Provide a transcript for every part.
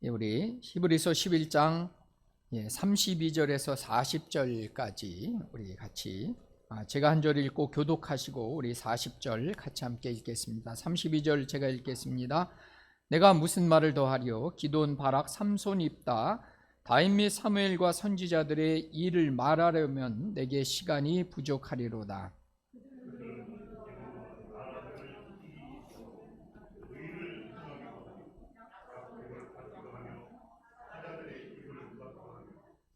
우리 히브리서 11장 32절에서 40절까지 우리 같이 제가 한 절 읽고 교독하시고 우리 40절 같이 함께 읽겠습니다. 32절 제가 읽겠습니다. 내가 무슨 말을 더하리요? 기돈, 바락, 삼손, 입다, 다윗 및 사무엘과 선지자들의 일을 말하려면 내게 시간이 부족하리로다.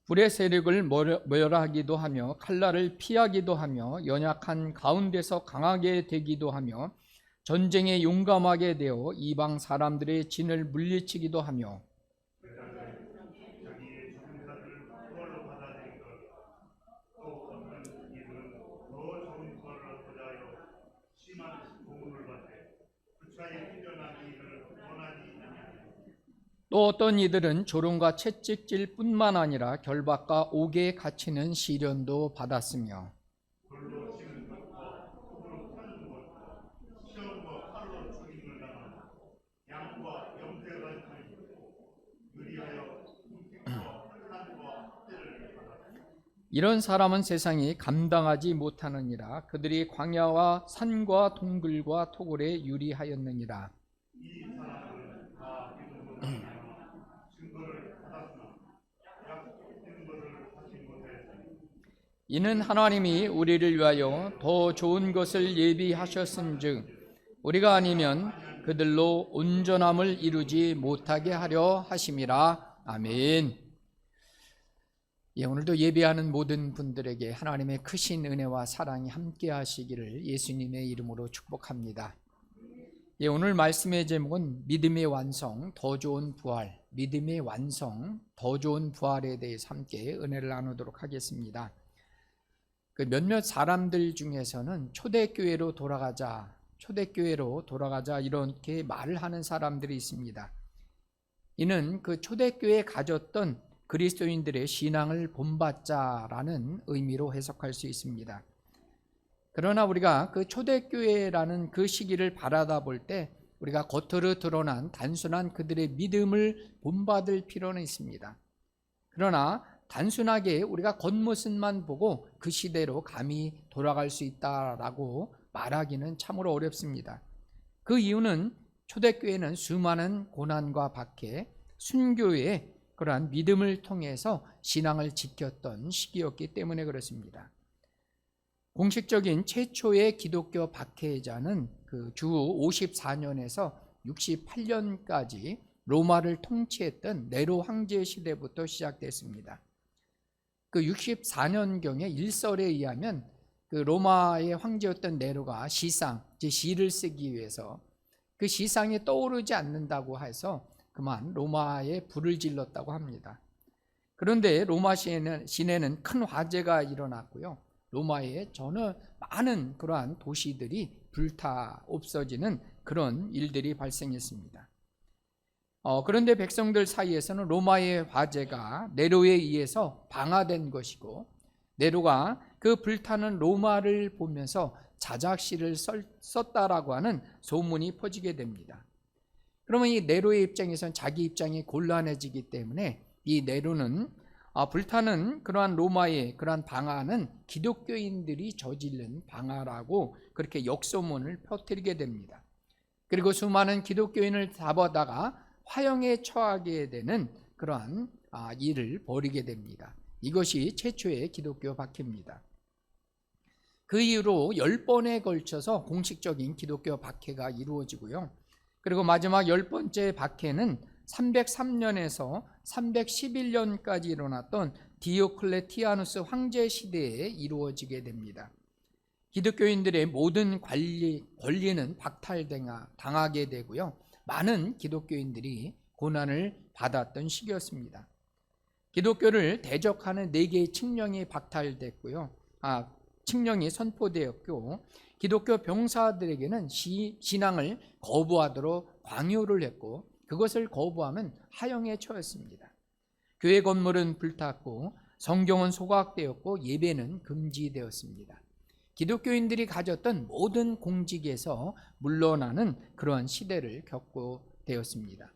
불의 세력을 멸하기도 하며 칼날을 피하기도 하며 연약한 가운데서 강하게 되기도 하며 전쟁에 용감하게 되어 이방 사람들의 진을 물리치기도 하며 또 어떤 이들은 조롱과 채찍질 뿐만 아니라 결박과 옥에 갇히는 시련도 받았으며 이런 사람은 세상이 감당하지 못하느니라. 그들이 광야와 산과 동굴과 토굴에 유리하였느니라. 이는 하나님이 우리를 위하여 더 좋은 것을 예비하셨은즉 우리가 아니면 그들로 온전함을 이루지 못하게 하려 하심이라. 아멘. 오늘도 예배하는 모든 분들에게 하나님의 크신 은혜와 사랑이 함께 하시기를 예수님의 이름으로 축복합니다. 오늘 말씀의 제목은 믿음의 완성, 더 좋은 부활, 믿음의 완성, 더 좋은 부활에 대해서 함께 은혜를 나누도록 하겠습니다. 몇몇 사람들 중에서는 초대교회로 돌아가자 이렇게 말을 하는 사람들이 있습니다. 이는 그 초대교회에 가졌던 그리스도인들의 신앙을 본받자라는 의미로 해석할 수 있습니다. 그러나 우리가 그 초대교회라는 그 시기를 바라다 볼 때 우리가 겉으로 드러난 단순한 그들의 믿음을 본받을 필요는 있습니다. 그러나 단순하게 우리가 겉모습만 보고 그 시대로 감히 돌아갈 수 있다라고 말하기는 참으로 어렵습니다. 그 이유는 초대교회는 수많은 고난과 박해, 순교의 그러한 믿음을 통해서 신앙을 지켰던 시기였기 때문에 그렇습니다. 공식적인 최초의 기독교 박해자는 그 주 54년에서 68년까지 로마를 통치했던 네로 황제 시대부터 시작됐습니다. 그 64년경에 일설에 의하면 그 로마의 황제였던 네로가 시를 쓰기 위해서 그 시상이 떠오르지 않는다고 해서 그만 로마에 불을 질렀다고 합니다. 그런데 로마 시내는 큰 화재가 일어났고요. 로마에 전혀 많은 그러한 도시들이 불타 없어지는 그런 일들이 발생했습니다. 그런데 백성들 사이에서는 로마의 화재가 네로에 의해서 방화된 것이고 네로가 그 불타는 로마를 보면서 자작시를 썼다라고 하는 소문이 퍼지게 됩니다. 그러면 이 네로의 입장에서는 자기 입장이 곤란해지기 때문에 이 네로는 불타는 그러한 로마의 그러한 방화는 기독교인들이 저지른 방화라고 그렇게 역소문을 퍼뜨리게 됩니다. 그리고 수많은 기독교인을 잡아다가 화형에 처하게 되는 그러한 일을 벌이게 됩니다. 이것이 최초의 기독교 박해입니다. 그 이후로 10번에 걸쳐서 공식적인 기독교 박해가 이루어지고요. 그리고 마지막 10번째 박해는 303년에서 311년까지 일어났던 디오클레티아누스 황제 시대에 이루어지게 됩니다. 기독교인들의 모든 권리는 박탈당하게 되고요. 많은 기독교인들이 고난을 받았던 시기였습니다. 기독교를 대적하는 4개의 칙령이 박탈됐고요. 칙령이 선포되었고 기독교 병사들에게는 신앙을 거부하도록 강요를 했고 그것을 거부하면 하형에 처했습니다. 교회 건물은 불탔고 성경은 소각되었고 예배는 금지되었습니다. 기독교인들이 가졌던 모든 공직에서 물러나는 그러한 시대를 겪고 되었습니다.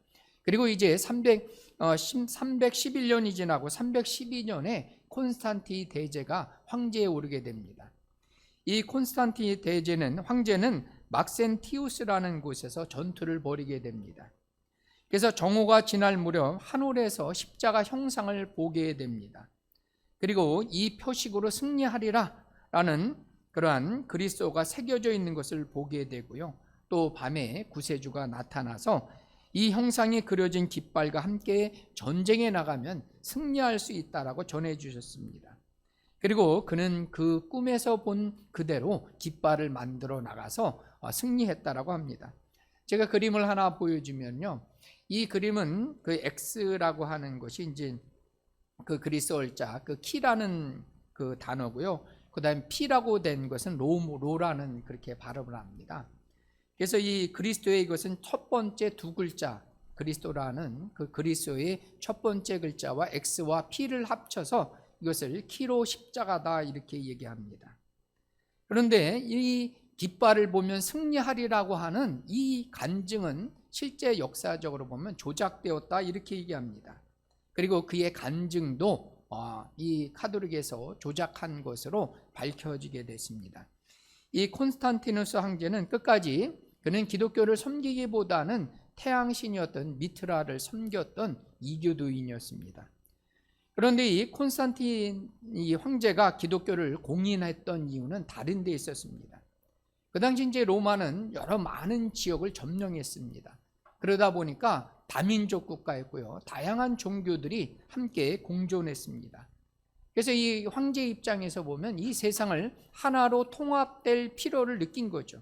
그리고 이제 311년이 지나고 312년에 콘스탄티 대제가 황제에 오르게 됩니다. 이 콘스탄티 대제는 황제는 막센티우스라는 곳에서 전투를 벌이게 됩니다. 그래서 정오가 지날 무렵 하늘에서 십자가 형상을 보게 됩니다. 그리고 이 표식으로 승리하리라 라는 그러한 그리스도가 새겨져 있는 것을 보게 되고요. 또 밤에 구세주가 나타나서 이 형상이 그려진 깃발과 함께 전쟁에 나가면 승리할 수 있다라고 전해주셨습니다. 그리고 그는 그 꿈에서 본 그대로 깃발을 만들어 나가서 승리했다라고 합니다. 제가 그림을 하나 보여주면요, 이 그림은 그 X라고 하는 것이 이제 그 그리스 얼자 그 키라는 그 단어고요. 그다음에 P라고 된 것은 로라는 그렇게 발음을 합니다. 그래서 이 그리스도의 이것은 첫 번째 두 글자, 그리스도라는 그 그리스도의 첫 번째 글자와 X와 P를 합쳐서 이것을 키로 십자가다 이렇게 얘기합니다. 그런데 이 깃발을 보면 승리하리라고 하는 이 간증은 실제 역사적으로 보면 조작되었다 이렇게 얘기합니다. 그리고 그의 간증도 이 카톨릭에서 조작한 것으로 밝혀지게 됐습니다. 이 콘스탄티누스 황제는 끝까지 그는 기독교를 섬기기보다는 태양신이었던 미트라를 섬겼던 이교도인이었습니다. 그런데 이 콘스탄틴 이 황제가 기독교를 공인했던 이유는 다른 데 있었습니다. 그 당시 이제 로마는 여러 많은 지역을 점령했습니다. 그러다 보니까 다민족 국가였고요. 다양한 종교들이 함께 공존했습니다. 그래서 이 황제 입장에서 보면 이 세상을 하나로 통합될 필요를 느낀 거죠.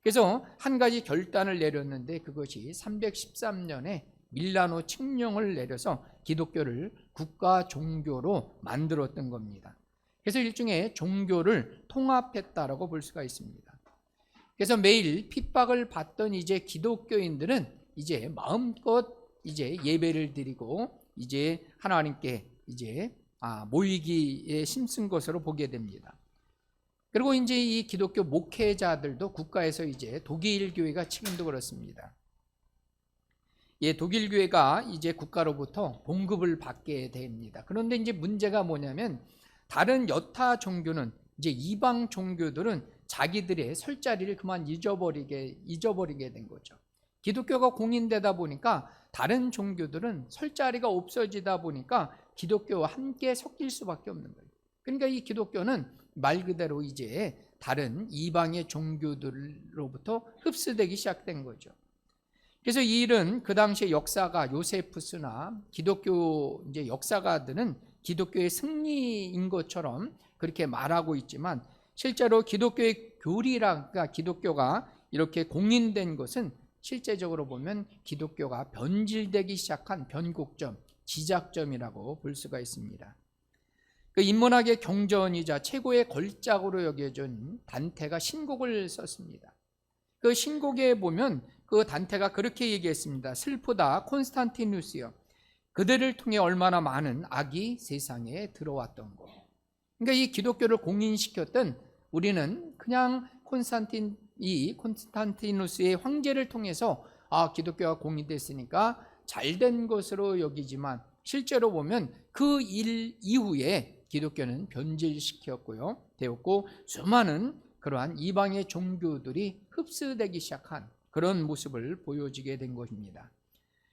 그래서 한 가지 결단을 내렸는데 그것이 313년에 밀라노 칙령을 내려서 기독교를 국가 종교로 만들었던 겁니다. 그래서 일종의 종교를 통합했다라고 볼 수가 있습니다. 그래서 매일 핍박을 받던 이제 기독교인들은 이제 마음껏 이제 예배를 드리고 이제 하나님께 이제 모이기에 힘쓴 것으로 보게 됩니다. 그리고 이제 이 기독교 목회자들도 국가에서 이제 독일 교회가 책임도 그렇습니다. 예, 독일 교회가 이제 국가로부터 봉급을 받게 됩니다. 그런데 이제 문제가 뭐냐면 다른 여타 종교는 이제 이방 종교들은 자기들의 설 자리를 그만 잊어버리게 된 거죠. 기독교가 공인되다 보니까 다른 종교들은 설 자리가 없어지다 보니까 기독교와 함께 섞일 수밖에 없는 거예요. 그러니까 이 기독교는 말 그대로 이제 다른 이방의 종교들로부터 흡수되기 시작된 거죠. 그래서 이 일은 그 당시의 역사가 요세푸스나 기독교 이제 역사가들은 기독교의 승리인 것처럼 그렇게 말하고 있지만 실제로 기독교의 교리라가 기독교가 이렇게 공인된 것은 실제적으로 보면 기독교가 변질되기 시작한 변곡점, 지작점이라고 볼 수가 있습니다. 그 인문학의 경전이자 최고의 걸작으로 여겨진 단테가 신곡을 썼습니다. 그 신곡에 보면 그 단테가 그렇게 얘기했습니다. 슬프다 콘스탄티누스여, 그들을 통해 얼마나 많은 악이 세상에 들어왔던 거. 그러니까 이 기독교를 공인시켰던 우리는 그냥 콘스탄티누스의 황제를 통해서 기독교가 공인됐으니까 잘된 것으로 여기지만 실제로 보면 그 일 이후에 기독교는 변질시켰고요, 되었고 수많은 그러한 이방의 종교들이 흡수되기 시작한 그런 모습을 보여지게 된 것입니다.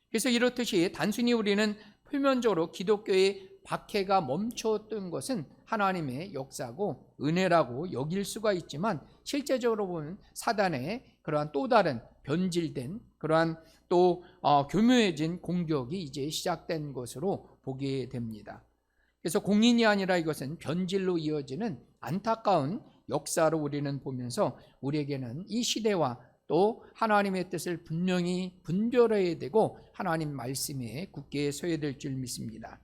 그래서 이렇듯이 단순히 우리는 표면적으로 기독교의 박해가 멈췄던 것은 하나님의 역사고 은혜라고 여길 수가 있지만 실제적으로 보면 사단의 그러한 또 다른 변질된 그러한 또 교묘해진 공격이 이제 시작된 것으로 보게 됩니다. 그래서 공인이 아니라 이것은 변질로 이어지는 안타까운 역사로 우리는 보면서 우리에게는 이 시대와 또 하나님의 뜻을 분명히 분별해야 되고 하나님 말씀에 굳게 서야 될 줄 믿습니다.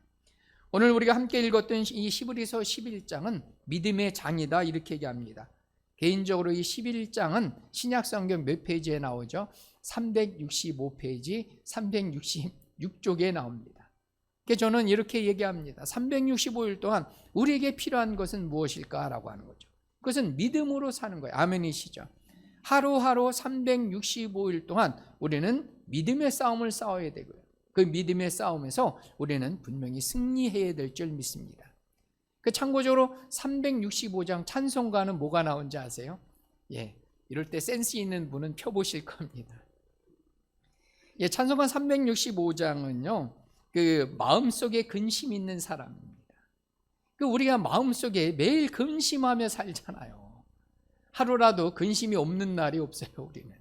오늘 우리가 함께 읽었던 이 히브리서 11장은 믿음의 장이다 이렇게 얘기합니다. 개인적으로 이 11장은 신약성경 몇 페이지에 나오죠? 365페이지 366쪽에 나옵니다. 그래서 저는 이렇게 얘기합니다. 365일 동안 우리에게 필요한 것은 무엇일까? 라고 하는 거죠. 그것은 믿음으로 사는 거예요. 아멘이시죠? 하루하루 365일 동안 우리는 믿음의 싸움을 싸워야 되고요. 그 믿음의 싸움에서 우리는 분명히 승리해야 될 줄 믿습니다. 그 참고적으로 365장 찬송가는 뭐가 나온지 아세요? 이럴 때 센스 있는 분은 펴보실 겁니다. 찬송가 365장은요, 그 마음속에 근심 있는 사람입니다. 그 우리가 마음속에 매일 근심하며 살잖아요. 하루라도 근심이 없는 날이 없어요. 우리는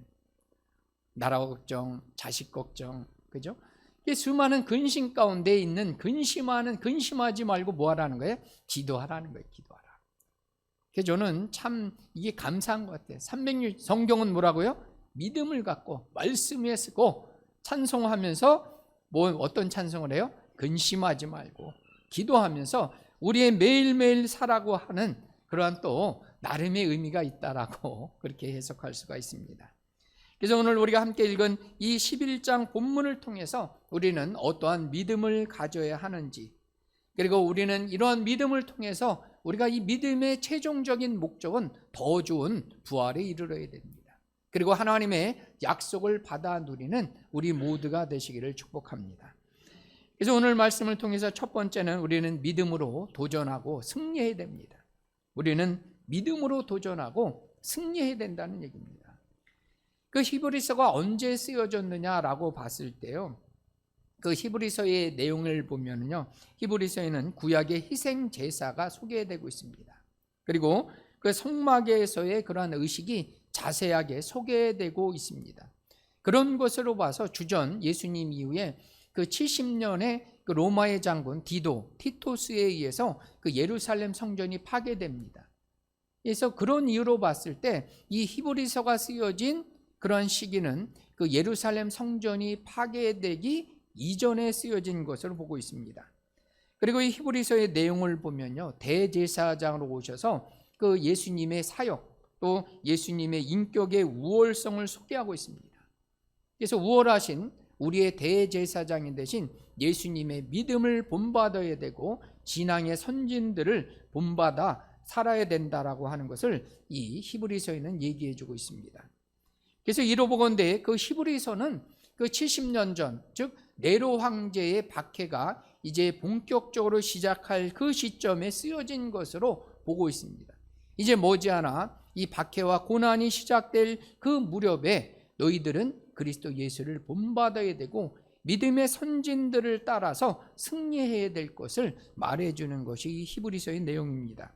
나라 걱정, 자식 걱정, 그죠? 수많은 근심 가운데 있는 근심하지 말고 뭐 하라는 거예요? 기도하라는 거예요. 기도하라. 그래서 저는 참 이게 감사한 것 같아요. 306 성경은 뭐라고요? 믿음을 갖고 말씀에 쓰고 찬송하면서 어떤 찬송을 해요? 근심하지 말고 기도하면서 우리의 매일매일 살라고 하는 그러한 또 나름의 의미가 있다라고 그렇게 해석할 수가 있습니다. 그래서 오늘 우리가 함께 읽은 이 11장 본문을 통해서 우리는 어떠한 믿음을 가져야 하는지, 그리고 우리는 이러한 믿음을 통해서 우리가 이 믿음의 최종적인 목적은 더 좋은 부활에 이르러야 됩니다. 그리고 하나님의 약속을 받아 누리는 우리 모두가 되시기를 축복합니다. 그래서 오늘 말씀을 통해서 첫 번째는 우리는 믿음으로 도전하고 승리해야 됩니다. 우리는 믿음으로 도전하고 승리해야 된다는 얘기입니다. 그 히브리서가 언제 쓰여졌느냐라고 봤을 때요, 그 히브리서의 내용을 보면요, 히브리서에는 구약의 희생 제사가 소개되고 있습니다. 그리고 그 성막에서의 그러한 의식이 자세하게 소개되고 있습니다. 그런 것으로 봐서 주전 예수님 이후에 그 70년의 그 로마의 장군 티토스에 의해서 그 예루살렘 성전이 파괴됩니다. 그래서 그런 이유로 봤을 때 이 히브리서가 쓰여진 그런 시기는 그 예루살렘 성전이 파괴되기 이전에 쓰여진 것으로 보고 있습니다. 그리고 이 히브리서의 내용을 보면요, 대제사장으로 오셔서 그 예수님의 사역, 또 예수님의 인격의 우월성을 소개하고 있습니다. 그래서 우월하신 우리의 대제사장이 되신 예수님의 믿음을 본받아야 되고 신앙의 선진들을 본받아 살아야 된다라고 하는 것을 이 히브리서에는 얘기해 주고 있습니다. 그래서 이로 보건대 그 히브리서는 그 70년 전, 즉 네로 황제의 박해가 이제 본격적으로 시작할 그 시점에 쓰여진 것으로 보고 있습니다. 이제 머지않아 이 박해와 고난이 시작될 그 무렵에 너희들은 그리스도 예수를 본받아야 되고 믿음의 선진들을 따라서 승리해야 될 것을 말해주는 것이 이 히브리서의 내용입니다.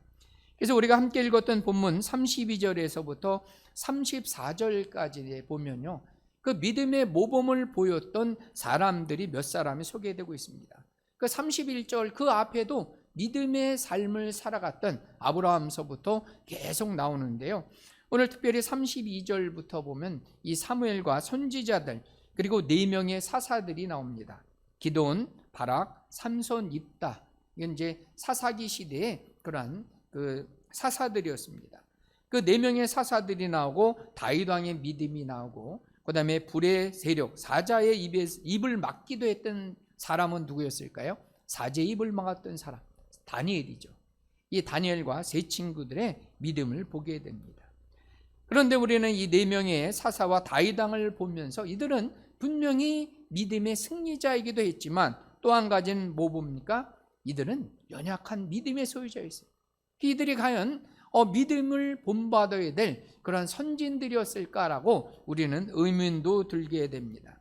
그래서 우리가 함께 읽었던 본문 32절에서부터 34절까지 보면요, 그 믿음의 모범을 보였던 사람들이 몇 사람이 소개되고 있습니다. 그 31절 그 앞에도 믿음의 삶을 살아갔던 아브라함서부터 계속 나오는데요, 오늘 특별히 32절부터 보면 이 사무엘과 선지자들 그리고 4명의 사사들이 나옵니다. 기드온, 바락, 삼손, 입다. 이건 이제 사사기 시대의 그러한 그 사사들이었습니다. 그 4명의 사사들이 나오고 다윗 왕의 믿음이 나오고 그다음에 불의 세력 사자의 입을 막기도 했던 사람은 누구였을까요? 사자의 입을 막았던 사람 다니엘이죠. 이 다니엘과 세 친구들의 믿음을 보게 됩니다. 그런데 우리는 이 4명의 사사와 다윗 왕을 보면서 이들은 분명히 믿음의 승리자이기도 했지만 또 한 가지는 뭐 봅니까? 이들은 연약한 믿음의 소유자였어요. 이들이 과연 믿음을 본받아야 될 그런 선진들이었을까라고 우리는 의문도 들게 됩니다.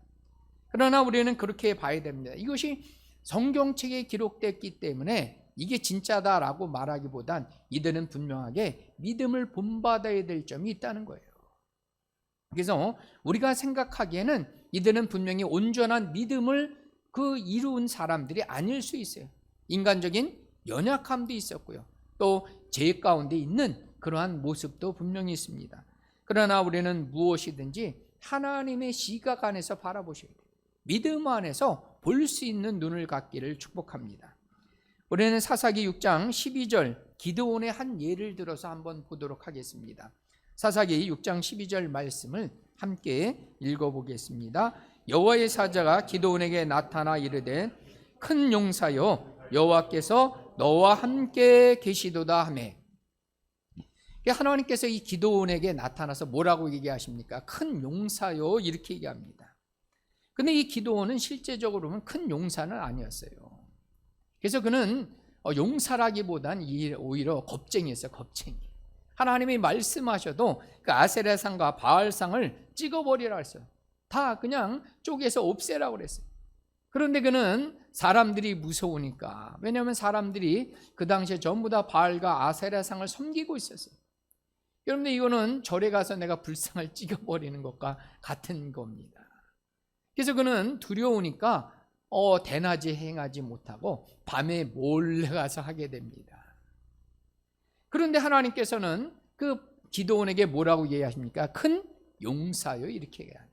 그러나 우리는 그렇게 봐야 됩니다. 이것이 성경책에 기록됐기 때문에 이게 진짜다라고 말하기보단 이들은 분명하게 믿음을 본받아야 될 점이 있다는 거예요. 그래서 우리가 생각하기에는 이들은 분명히 온전한 믿음을 이룬 사람들이 아닐 수 있어요. 인간적인 연약함도 있었고요, 또 죄 가운데 있는 그러한 모습도 분명히 있습니다. 그러나 우리는 무엇이든지 하나님의 시각 안에서 바라보셔야 돼요. 믿음 안에서 볼 수 있는 눈을 갖기를 축복합니다. 우리는 사사기 6장 12절 기드온의 한 예를 들어서 한번 보도록 하겠습니다. 사사기 6장 12절 말씀을 함께 읽어보겠습니다. 여호와의 사자가 기드온에게 나타나 이르되 큰 용사여 여호와께서 너와 함께 계시도다 하매, 하나님께서 이 기드온에게 나타나서 뭐라고 얘기하십니까? 큰 용사요 이렇게 얘기합니다. 근데 이 기드온은 실제적으로 보면 큰 용사는 아니었어요. 그래서 그는 용사라기보단 오히려 겁쟁이였어요. 겁쟁이. 하나님이 말씀하셔도 그 아세라상과 바알상을 찍어버리라 했어요. 다 그냥 쪼개서 없애라고 그랬어요. 그런데 그는 사람들이 무서우니까, 왜냐하면 사람들이 그 당시에 전부 다 바알과 아세라상을 섬기고 있었어요. 여러분들, 이거는 절에 가서 내가 불상을 찍어버리는 것과 같은 겁니다. 그래서 그는 두려우니까 대낮에 행하지 못하고 밤에 몰래 가서 하게 됩니다. 그런데 하나님께서는 그 기드온에게 뭐라고 얘기하십니까? 큰 용사요, 이렇게 얘기합니다.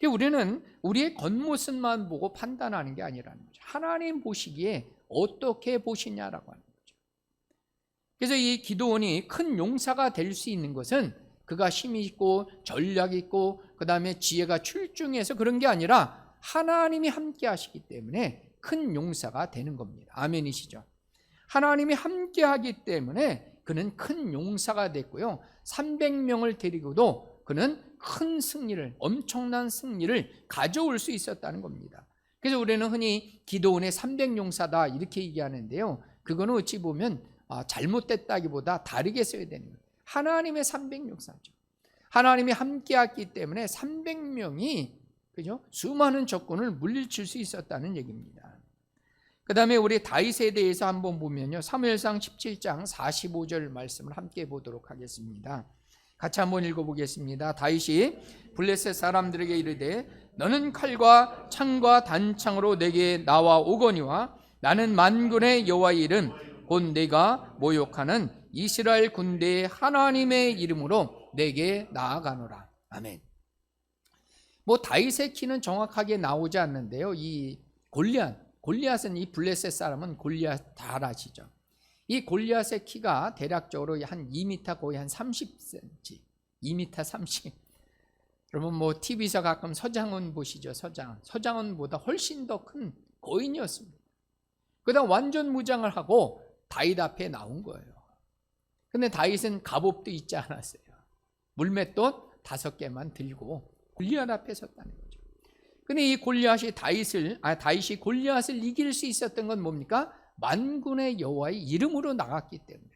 우리는 우리의 겉모습만 보고 판단하는 게 아니라는 거죠. 하나님 보시기에 어떻게 보시냐라고 하는 거죠. 그래서 이 기드온이 큰 용사가 될 수 있는 것은 그가 힘이 있고 전략이 있고 그 다음에 지혜가 출중해서 그런 게 아니라 하나님이 함께 하시기 때문에 큰 용사가 되는 겁니다. 아멘이시죠? 하나님이 함께 하기 때문에 그는 큰 용사가 됐고요, 300명을 데리고도 그는 큰 승리를, 엄청난 승리를 가져올 수 있었다는 겁니다. 그래서 우리는 흔히 기드온의 300용사다 이렇게 얘기하는데요, 그거는 어찌 보면 잘못됐다기보다 다르게 써야 되는 거예요. 하나님의 300용사죠. 하나님이 함께했기 때문에 300명이 그죠? 수많은 적군을 물리칠 수 있었다는 얘기입니다. 그 다음에 우리 다윗에 대해서 한번 보면요, 사무엘상 17장 45절 말씀을 함께 보도록 하겠습니다. 같이 한번 읽어보겠습니다. 다윗이 블레셋 사람들에게 이르되 너는 칼과 창과 단창으로 내게 나와 오거니와 나는 만군의 여호와의 이름 곧 내가 모욕하는 이스라엘 군대의 하나님의 이름으로 내게 나아가노라. 아멘. 다윗의 키는 정확하게 나오지 않는데요, 이 골리앗은, 이 블레셋 사람은 골리앗 다 아시죠? 이 골리앗의 키가 대략적으로 한 2m, 거의 한 30cm, 2m 30. 여러분 TV에서 가끔 서장훈 보시죠? 서장훈보다 훨씬 더 큰 거인이었습니다. 그다음 완전 무장을 하고 다윗 앞에 나온 거예요. 근데 다윗은 갑옷도 입지 않았어요. 물맷돌 5개만 들고 골리앗 앞에 섰다는 거죠. 근데 이 다윗이 골리앗을 이길 수 있었던 건 뭡니까? 만군의 여호와의 이름으로 나갔기 때문에,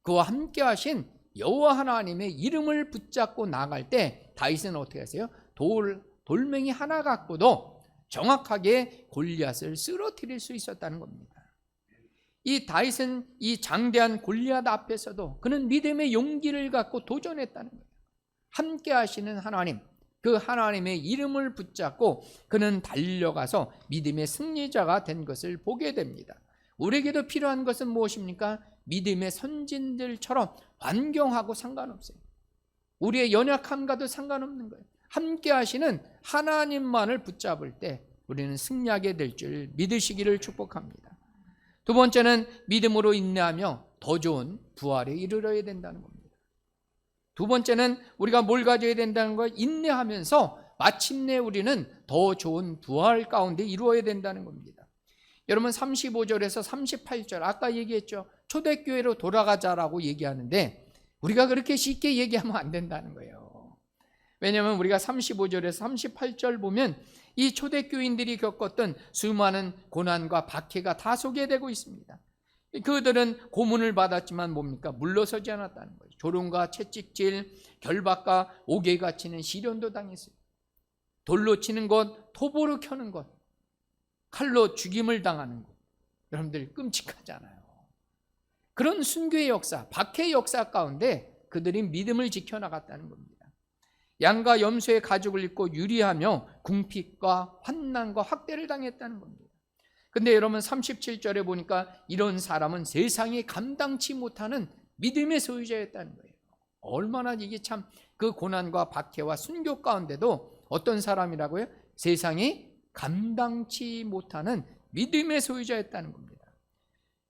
그와 함께 하신 여호와 하나님의 이름을 붙잡고 나갈 때 다윗은 어떻게 했어요? 돌멩이 하나 갖고도 정확하게 골리앗을 쓰러뜨릴 수 있었다는 겁니다. 이 다윗은 이 장대한 골리앗 앞에서도 그는 믿음의 용기를 갖고 도전했다는 거예요. 함께 하시는 하나님, 그 하나님의 이름을 붙잡고 그는 달려가서 믿음의 승리자가 된 것을 보게 됩니다. 우리에게도 필요한 것은 무엇입니까? 믿음의 선진들처럼 완경하고 상관없어요. 우리의 연약함과도 상관없는 거예요. 함께 하시는 하나님만을 붙잡을 때 우리는 승리하게 될 줄 믿으시기를 축복합니다. 두 번째는 믿음으로 인내하며 더 좋은 부활에 이르러야 된다는 겁니다. 두 번째는 우리가 뭘 가져야 된다는 걸 인내하면서 마침내 우리는 더 좋은 부활 가운데 이루어야 된다는 겁니다. 여러분 35절에서 38절 아까 얘기했죠. 초대교회로 돌아가자라고 얘기하는데 우리가 그렇게 쉽게 얘기하면 안 된다는 거예요. 왜냐하면 우리가 35절에서 38절 보면 이 초대교인들이 겪었던 수많은 고난과 박해가 다 소개되고 있습니다. 그들은 고문을 받았지만 뭡니까? 물러서지 않았다는 거예요. 조롱과 채찍질, 결박과 옥에 갇히는 시련도 당했어요. 돌로 치는 것, 톱으로 켜는 것, 칼로 죽임을 당하는 것. 여러분들 끔찍하잖아요. 그런 순교의 역사, 박해의 역사 가운데 그들이 믿음을 지켜나갔다는 겁니다. 양과 염소의 가죽을 입고 유리하며 궁핍과 환난과 학대를 당했다는 겁니다. 근데 여러분 37절에 보니까 이런 사람은 세상이 감당치 못하는 믿음의 소유자였다는 거예요. 얼마나 이게 참 그 고난과 박해와 순교 가운데도 어떤 사람이라고요? 세상이 감당치 못하는 믿음의 소유자였다는 겁니다.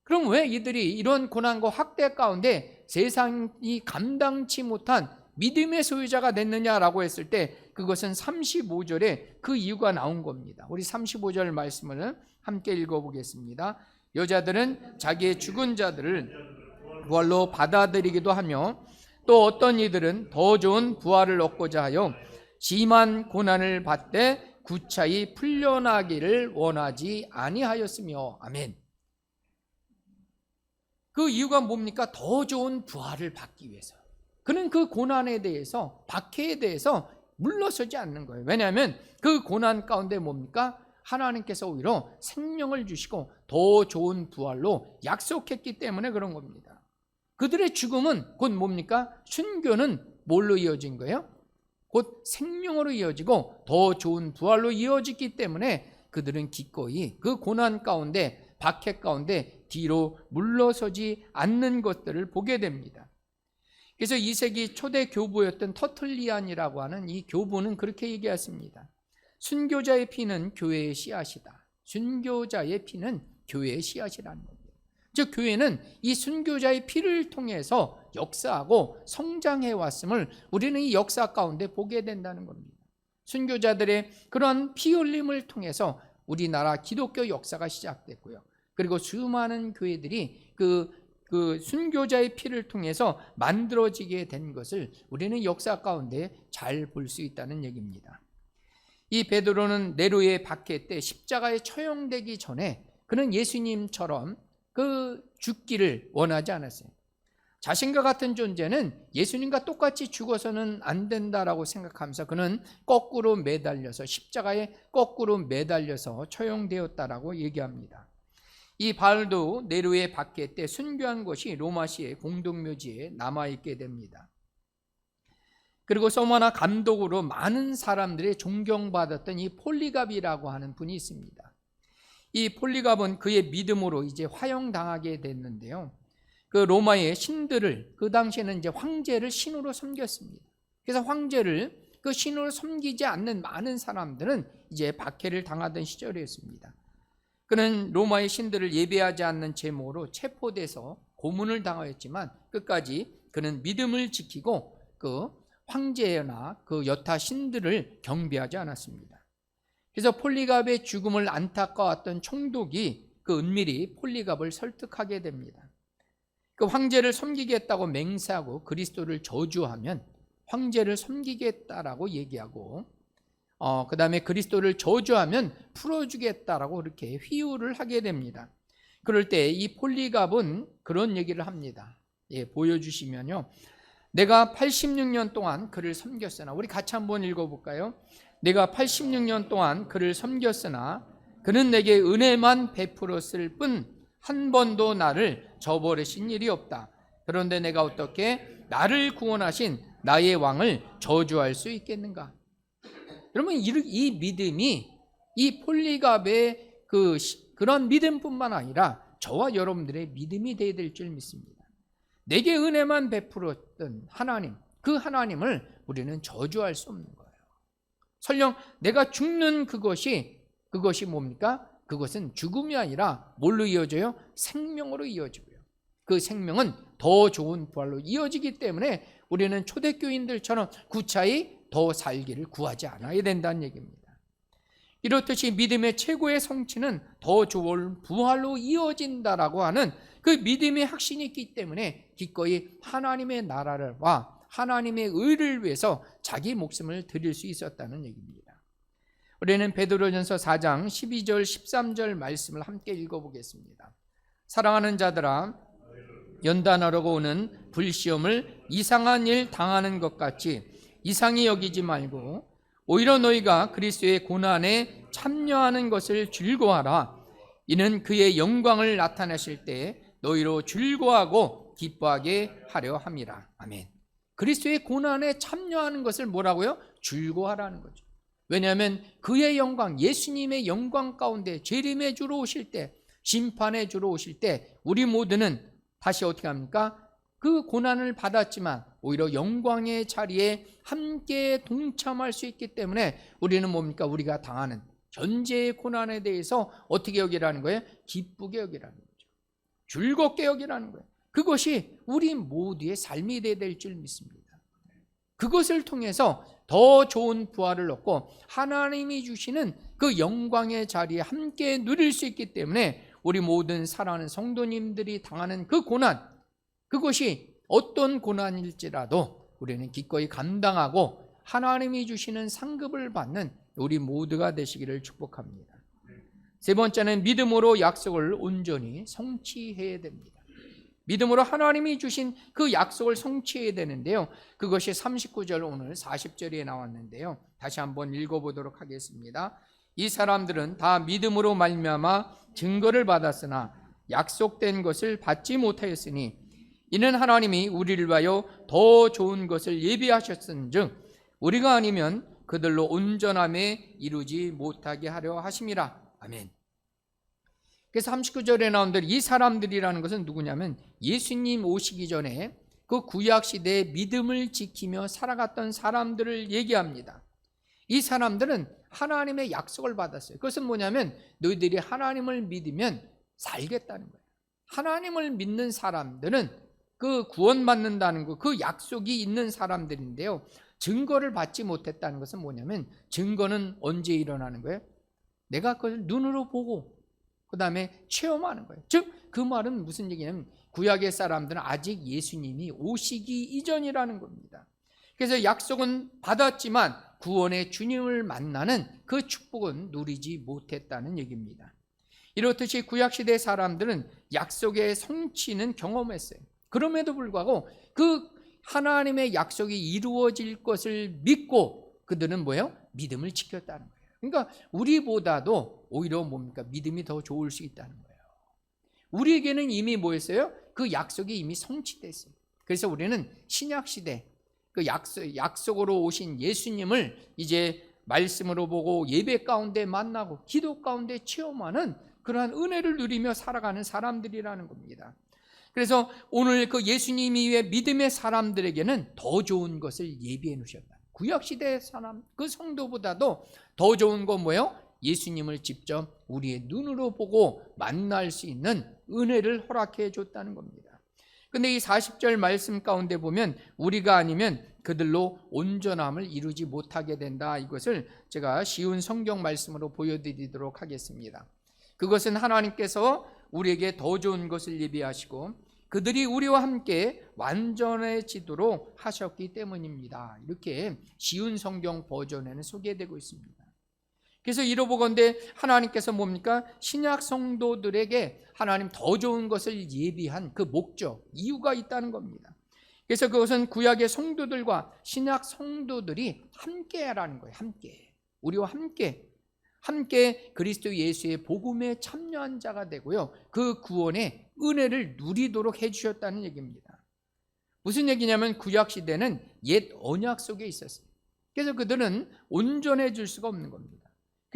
그럼 왜 이들이 이런 고난과 학대 가운데 세상이 감당치 못한 믿음의 소유자가 됐느냐라고 했을 때 그것은 35절에 그 이유가 나온 겁니다. 우리 35절 말씀을 함께 읽어보겠습니다. 여자들은 자기의 죽은 자들을 부활로 받아들이기도 하며 또 어떤 이들은 더 좋은 부활을 얻고자 하여 심한 고난을 받되 구차히 풀려나기를 원하지 아니하였으며. 아멘. 그 이유가 뭡니까? 더 좋은 부활을 받기 위해서. 그는 그 고난에 대해서, 박해에 대해서 물러서지 않는 거예요. 왜냐하면 그 고난 가운데 뭡니까? 하나님께서 오히려 생명을 주시고 더 좋은 부활로 약속했기 때문에 그런 겁니다. 그들의 죽음은 곧 뭡니까? 순교는 뭘로 이어진 거예요? 곧 생명으로 이어지고 더 좋은 부활로 이어지기 때문에 그들은 기꺼이 그 고난 가운데, 박해 가운데 뒤로 물러서지 않는 것들을 보게 됩니다. 그래서 2세기 초대 교부였던 터틀리안이라고 하는 이 교부는 그렇게 얘기했습니다. 순교자의 피는 교회의 씨앗이다. 순교자의 피는 교회의 씨앗이라는 겁니다. 즉 교회는 이 순교자의 피를 통해서 역사하고 성장해 왔음을 우리는 이 역사 가운데 보게 된다는 겁니다. 순교자들의 그러한 피 흘림을 통해서 우리나라 기독교 역사가 시작됐고요. 그리고 수많은 교회들이 그 순교자의 피를 통해서 만들어지게 된 것을 우리는 역사 가운데 잘 볼 수 있다는 얘기입니다. 이 베드로는 네로의 박해 때 십자가에 처형되기 전에 그는 예수님처럼 그 죽기를 원하지 않았어요. 자신과 같은 존재는 예수님과 똑같이 죽어서는 안 된다라고 생각하면서 그는 거꾸로 매달려서, 십자가에 거꾸로 매달려서 처형되었다라고 얘기합니다. 이 바울도 네로의 박해 때 순교한 것이 로마시의 공동묘지에 남아있게 됩니다. 그리고 서머나 감독으로 많은 사람들의 존경받았던 이 폴리갑이라고 하는 분이 있습니다. 이 폴리갑은 그의 믿음으로 이제 화형당하게 됐는데요. 그 로마의 신들을, 그 당시에는 이제 황제를 신으로 섬겼습니다. 그래서 황제를 그 신으로 섬기지 않는 많은 사람들은 이제 박해를 당하던 시절이었습니다. 그는 로마의 신들을 예배하지 않는 제목으로 체포돼서 고문을 당하였지만 끝까지 그는 믿음을 지키고 그 황제나 그 여타 신들을 경배하지 않았습니다. 그래서 폴리갑의 죽음을 안타까웠던 총독이 그 은밀히 폴리갑을 설득하게 됩니다. 그 황제를 섬기겠다고 맹세하고 그리스도를 저주하면 황제를 섬기겠다라고 얘기하고 그 다음에 그리스도를 저주하면 풀어주겠다라고 그렇게 휘유를 하게 됩니다. 그럴 때 이 폴리갑은 그런 얘기를 합니다. 보여주시면요. 내가 86년 동안 그를 섬겼으나, 우리 같이 한번 읽어볼까요? 내가 86년 동안 그를 섬겼으나 그는 내게 은혜만 베풀었을 뿐 한 번도 나를 저버리신 일이 없다. 그런데 내가 어떻게 나를 구원하신 나의 왕을 저주할 수 있겠는가? 여러분, 이 믿음이 이 폴리갑의 그런 믿음뿐만 아니라 저와 여러분들의 믿음이 되어야 될 줄 믿습니다. 내게 은혜만 베풀었던 하나님, 그 하나님을 우리는 저주할 수 없는 거예요. 설령 내가 죽는 그것이 뭡니까? 그것은 죽음이 아니라 뭘로 이어져요? 생명으로 이어지고요. 그 생명은 더 좋은 부활로 이어지기 때문에 우리는 초대교인들처럼 구차히 더 살기를 구하지 않아야 된다는 얘기입니다. 이렇듯이 믿음의 최고의 성취는 더 좋은 부활로 이어진다라고 하는 그 믿음의 확신이 있기 때문에 기꺼이 하나님의 나라와 하나님의 의를 위해서 자기 목숨을 드릴 수 있었다는 얘기입니다. 우리는 베드로전서 4장 12절 13절 말씀을 함께 읽어보겠습니다. 사랑하는 자들아, 연단하려고 오는 불시험을 이상한 일 당하는 것 같이 이상히 여기지 말고 오히려 너희가 그리스도의 고난에 참여하는 것을 즐거워하라. 이는 그의 영광을 나타내실 때 너희로 즐거워하고 기뻐하게 하려 함이라. 아멘. 그리스도의 고난에 참여하는 것을 뭐라고요? 즐거워하라는 거죠. 왜냐하면 그의 영광, 예수님의 영광 가운데 재림의 주로 오실 때, 심판의 주로 오실 때 우리 모두는 다시 어떻게 합니까? 그 고난을 받았지만 오히려 영광의 자리에 함께 동참할 수 있기 때문에 우리는 뭡니까? 우리가 당하는 현재의 고난에 대해서 어떻게 여기라는 거예요? 기쁘게 여기라는 거죠. 즐겁게 여기라는 거예요. 그것이 우리 모두의 삶이 되어야 될 줄 믿습니다. 그것을 통해서 더 좋은 부활을 얻고 하나님이 주시는 그 영광의 자리에 함께 누릴 수 있기 때문에 우리 모든 사랑하는 성도님들이 당하는 그 고난, 그것이 어떤 고난일지라도 우리는 기꺼이 감당하고 하나님이 주시는 상급을 받는 우리 모두가 되시기를 축복합니다. 세 번째는 믿음으로 약속을 온전히 성취해야 됩니다. 믿음으로 하나님이 주신 그 약속을 성취해야 되는데요. 그것이 39절 오늘 40절에 나왔는데요. 다시 한번 읽어보도록 하겠습니다. 이 사람들은 다 믿음으로 말미암아 증거를 받았으나 약속된 것을 받지 못하였으니 이는 하나님이 우리를 위하여 더 좋은 것을 예비하셨은즉 우리가 아니면 그들로 온전함에 이루지 못하게 하려 하심이라. 아멘. 그래서 39절에 나온 대로 이 사람들이라는 것은 누구냐면 예수님 오시기 전에 그 구약시대의 믿음을 지키며 살아갔던 사람들을 얘기합니다. 이 사람들은 하나님의 약속을 받았어요. 그것은 뭐냐면 너희들이 하나님을 믿으면 살겠다는 거예요. 하나님을 믿는 사람들은 그 구원받는다는 거, 그 약속이 있는 사람들인데요. 증거를 받지 못했다는 것은 뭐냐면 증거는 언제 일어나는 거예요? 내가 그걸 눈으로 보고 그 다음에 체험하는 거예요. 즉 그 말은 무슨 얘기냐면 구약의 사람들은 아직 예수님이 오시기 이전이라는 겁니다. 그래서 약속은 받았지만 구원의 주님을 만나는 그 축복은 누리지 못했다는 얘기입니다. 이렇듯이 구약시대 사람들은 약속의 성취는 경험했어요. 그럼에도 불구하고 그 하나님의 약속이 이루어질 것을 믿고 그들은 뭐예요? 믿음을 지켰다는 거예요. 그러니까 우리보다도 오히려 뭡니까? 믿음이 더 좋을 수 있다는 거예요. 우리에게는 이미 뭐였어요? 그 약속이 이미 성취됐어요. 그래서 우리는 신약시대 그 약속으로 오신 예수님을 이제 말씀으로 보고 예배 가운데 만나고 기도 가운데 체험하는 그러한 은혜를 누리며 살아가는 사람들이라는 겁니다. 그래서 오늘 그 예수님 이외의 믿음의 사람들에게는 더 좋은 것을 예비해 놓으셨다. 구약시대 사람 그 성도보다도 더 좋은 건 뭐예요? 예수님을 직접 우리의 눈으로 보고 만날 수 있는 은혜를 허락해 줬다는 겁니다. 근데 이 40절 말씀 가운데 보면 우리가 아니면 그들로 온전함을 이루지 못하게 된다. 이것을 제가 쉬운 성경 말씀으로 보여드리도록 하겠습니다. 그것은 하나님께서 우리에게 더 좋은 것을 예비하시고 그들이 우리와 함께 완전해지도록 하셨기 때문입니다. 이렇게 쉬운 성경 버전에는 소개되고 있습니다. 그래서 이러보건대 하나님께서 뭡니까? 신약 성도들에게 하나님 더 좋은 것을 예비한 그 목적, 이유가 있다는 겁니다. 그래서 그것은 구약의 성도들과 신약 성도들이 함께라는 거예요. 함께. 우리와 함께 그리스도 예수의 복음에 참여한 자가 되고요. 그 구원의 은혜를 누리도록 해주셨다는 얘기입니다. 무슨 얘기냐면 구약시대는 옛 언약 속에 있었어요. 그래서 그들은 온전해질 수가 없는 겁니다.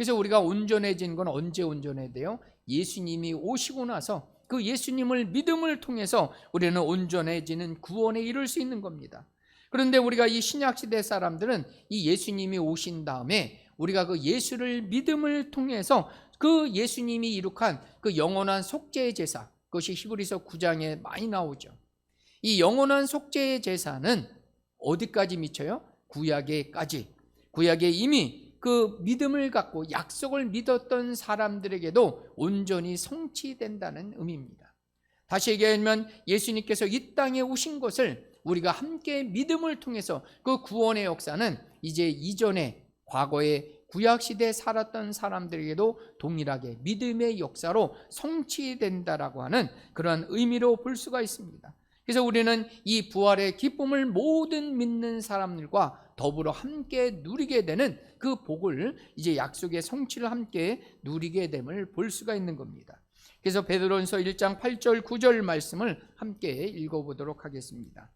그래서 우리가 온전해진 건 언제 온전해야 돼요? 예수님이 오시고 나서 그 예수님을 믿음을 통해서 우리는 온전해지는 구원에 이룰 수 있는 겁니다. 그런데 우리가 이 신약시대 사람들은 이 예수님이 오신 다음에 우리가 그 예수를 믿음을 통해서 그 예수님이 이룩한 그 영원한 속죄의 제사, 그것이 히브리서 9장에 많이 나오죠. 이 영원한 속죄의 제사는 어디까지 미쳐요? 구약에까지. 구약에 이미 그 믿음을 갖고 약속을 믿었던 사람들에게도 온전히 성취된다는 의미입니다. 다시 얘기하면 예수님께서 이 땅에 오신 것을 우리가 함께 믿음을 통해서 그 구원의 역사는 이제 이전에 과거에 구약시대에 살았던 사람들에게도 동일하게 믿음의 역사로 성취된다라고 하는 그런 의미로 볼 수가 있습니다. 그래서 우리는 이 부활의 기쁨을 모든 믿는 사람들과 더불어 함께 누리게 되는 그 복을 이제 약속의 성취를 함께 누리게 됨을 볼 수가 있는 겁니다. 그래서 베드로전서 1장 8절 9절 말씀을 함께 읽어보도록 하겠습니다.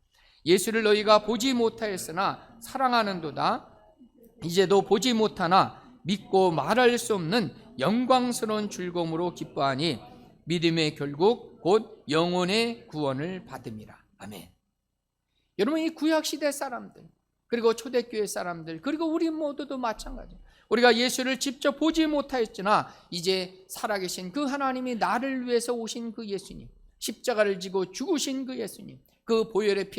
예수를 너희가 보지 못하였으나 사랑하는도다. 이제도 보지 못하나 믿고 말할 수 없는 영광스러운 즐거움으로 기뻐하니 믿음의 결국 곧 영혼의 구원을 받음이라. 아멘. 여러분, 이 구약시대 사람들 그리고 초대교회 사람들 그리고 우리 모두도 마찬가지예요. 우리가 예수를 직접 보지 못하였으나 이제 살아계신 그 하나님이 나를 위해서 오신 그 예수님, 십자가를 지고 죽으신 그 예수님, 그 보혈의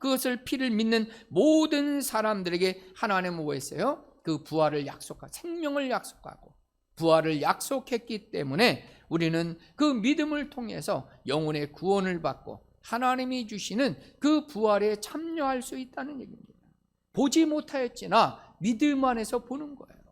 그것을 피를 믿는 모든 사람들에게 하나님은 뭐 했어요? 그 부활을 약속하고 생명을 약속하고 부활을 약속했기 때문에 우리는 그 믿음을 통해서 영혼의 구원을 받고 하나님이 주시는 그 부활에 참여할 수 있다는 얘기입니다. 보지 못하였지나 믿음 안에서 보는 거예요.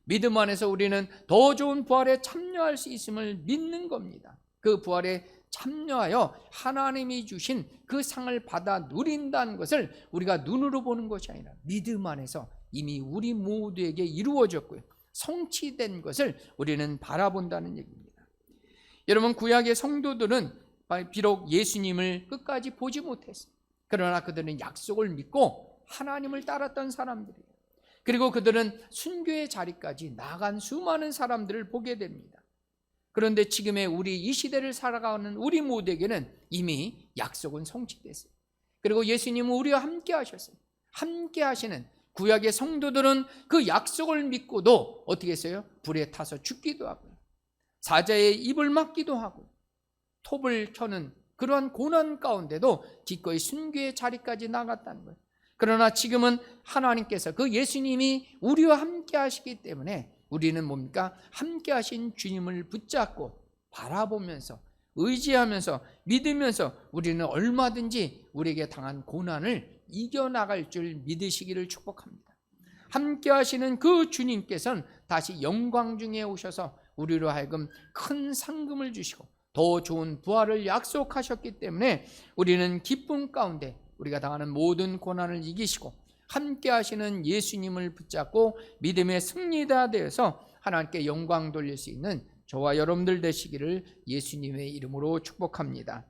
믿음 안에서 우리는 더 좋은 부활에 참여할 수 있음을 믿는 겁니다. 그 부활에 참여하여 하나님이 주신 그 상을 받아 누린다는 것을 우리가 눈으로 보는 것이 아니라 믿음 안에서 이미 우리 모두에게 이루어졌고요, 성취된 것을 우리는 바라본다는 얘기입니다. 여러분, 구약의 성도들은 비록 예수님을 끝까지 보지 못했어요. 그러나 그들은 약속을 믿고 하나님을 따랐던 사람들이에요. 그리고 그들은 순교의 자리까지 나간 수많은 사람들을 보게 됩니다. 그런데 지금의 우리 이 시대를 살아가는 우리 모두에게는 이미 약속은 성취됐어요. 그리고 예수님은 우리와 함께 하셨어요. 함께 하시는 구약의 성도들은 그 약속을 믿고도 어떻게 했어요? 불에 타서 죽기도 하고요, 사자의 입을 막기도 하고, 톱을 켜는 그러한 고난 가운데도 기꺼이 순교의 자리까지 나갔다는 거예요. 그러나 지금은 하나님께서 그 예수님이 우리와 함께 하시기 때문에 우리는 뭡니까? 함께 하신 주님을 붙잡고 바라보면서 의지하면서 믿으면서 우리는 얼마든지 우리에게 당한 고난을 이겨나갈 줄 믿으시기를 축복합니다. 함께 하시는 그 주님께서는 다시 영광 중에 오셔서 우리로 하여금 큰 상금을 주시고 더 좋은 부활을 약속하셨기 때문에 우리는 기쁨 가운데 우리가 당하는 모든 고난을 이기시고 함께 하시는 예수님을 붙잡고 믿음의 승리자 되어서 하나님께 영광 돌릴 수 있는 저와 여러분들 되시기를 예수님의 이름으로 축복합니다.